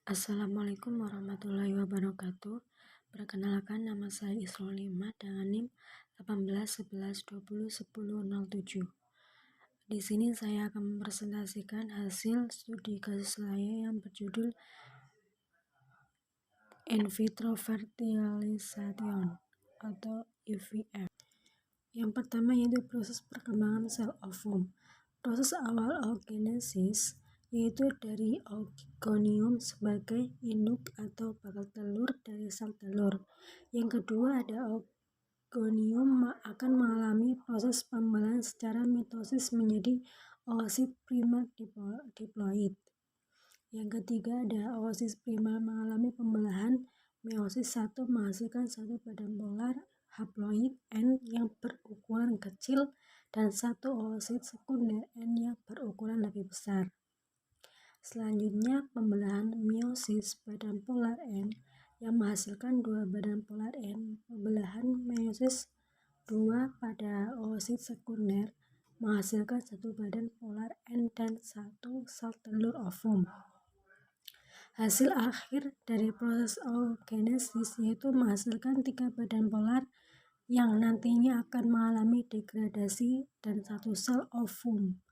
Assalamualaikum warahmatullahi wabarakatuh. Perkenalkan, nama saya Isrolima dengan NIM 1811201007. Di sini saya akan mempresentasikan hasil studi kasus saya yang berjudul In vitro fertilization atau IVF. Yang pertama yaitu proses perkembangan sel ovum. Proses awal oogenesis yaitu dari oogonium sebagai induk atau bakal telur dari sel telur. Yang kedua ada oogonium akan mengalami proses pembelahan secara mitosis menjadi oosit prima diploid. Yang ketiga ada oosit prima mengalami pembelahan meiosis 1 menghasilkan satu badan polar haploid N yang berukuran kecil dan satu oosit sekunder N yang berukuran lebih besar. Selanjutnya pembelahan meiosis badan polar N yang menghasilkan dua badan polar N. Pembelahan meiosis 2 pada oosit sekunder menghasilkan satu badan polar N dan satu sel telur ovum. Hasil akhir dari proses oogenesis yaitu menghasilkan 3 badan polar yang nantinya akan mengalami degradasi dan satu sel ovum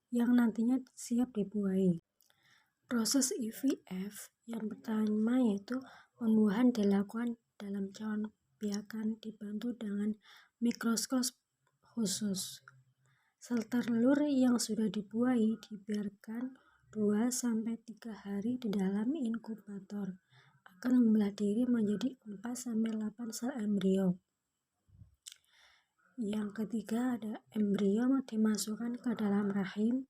yang nantinya siap dibuahi. Proses IVF yang pertama yaitu pembuahan dilakukan dalam cawan biakan dibantu dengan mikroskop khusus. Sel telur yang sudah dibuahi dibiarkan 2-3 hari di dalam inkubator akan membelah diri menjadi 4-8 sel embrio. Yang ketiga ada embrio dimasukkan ke dalam rahim.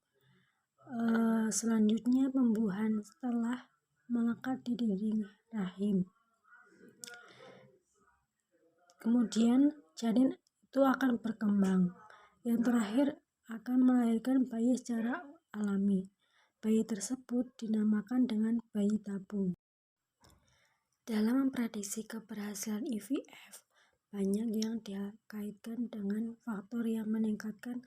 Selanjutnya pembuahan setelah melekat di dinding rahim. Kemudian janin itu akan berkembang. Yang terakhir akan melahirkan bayi secara alami. Bayi tersebut dinamakan dengan bayi tabung. Dalam memprediksi keberhasilan IVF, banyak yang dikaitkan dengan faktor yang meningkatkan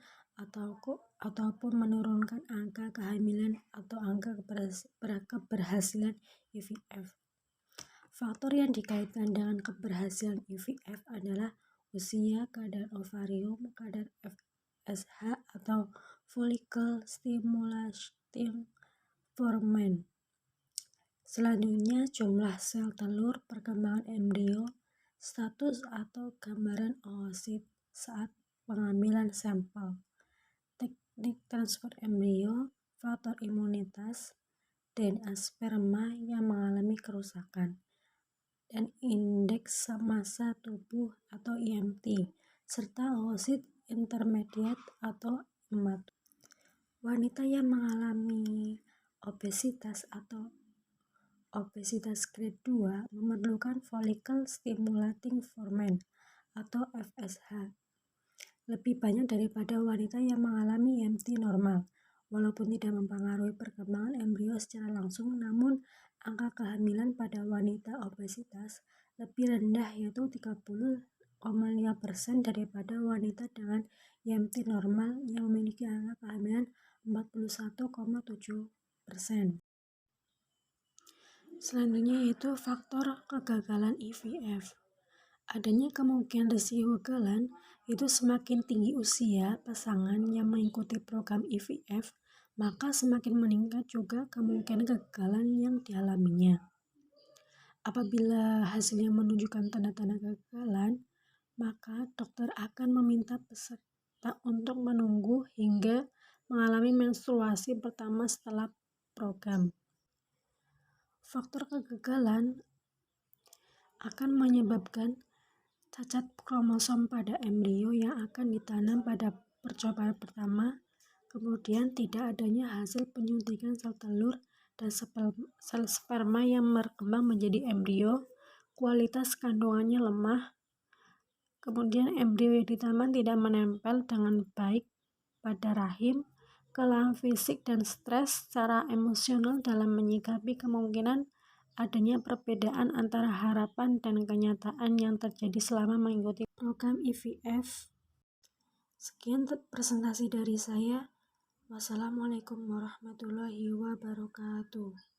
ataupun menurunkan angka kehamilan atau angka keberhasilan IVF. Faktor yang dikaitkan dengan keberhasilan IVF adalah usia, kadar ovarium, kadar FSH atau follicle stimulating hormone. Selanjutnya jumlah sel telur, perkembangan embrio, status atau gambaran oosit saat pengambilan sampel, teknik transfer embrio, faktor imunitas, DNA sperma yang mengalami kerusakan, dan indeks massa tubuh atau IMT, serta oosit intermediate atau immatur. Wanita yang mengalami obesitas atau obesitas grade 2 memerlukan follicle stimulating hormone atau FSH lebih banyak daripada wanita yang mengalami IMT normal. Walaupun tidak mempengaruhi perkembangan embrio secara langsung, namun angka kehamilan pada wanita obesitas lebih rendah yaitu 30,5% daripada wanita dengan IMT normal yang memiliki angka kehamilan 41,7%. Selanjutnya yaitu faktor kegagalan IVF. Adanya kemungkinan risiko kegagalan itu semakin tinggi usia pasangan yang mengikuti program IVF, maka semakin meningkat juga kemungkinan kegagalan yang dialaminya. Apabila hasilnya menunjukkan tanda-tanda kegagalan, maka dokter akan meminta peserta untuk menunggu hingga mengalami menstruasi pertama setelah program. Faktor kegagalan akan menyebabkan cacat kromosom pada embrio yang akan ditanam pada percobaan pertama, kemudian tidak adanya hasil penyuntikan sel telur dan sel sperma yang berkembang menjadi embrio, kualitas kandungannya lemah, kemudian embrio yang ditanam tidak menempel dengan baik pada rahim, kelelahan fisik dan stres secara emosional dalam menyikapi kemungkinan adanya perbedaan antara harapan dan kenyataan yang terjadi selama mengikuti program IVF. Sekian presentasi dari saya. Wassalamualaikum warahmatullahi wabarakatuh.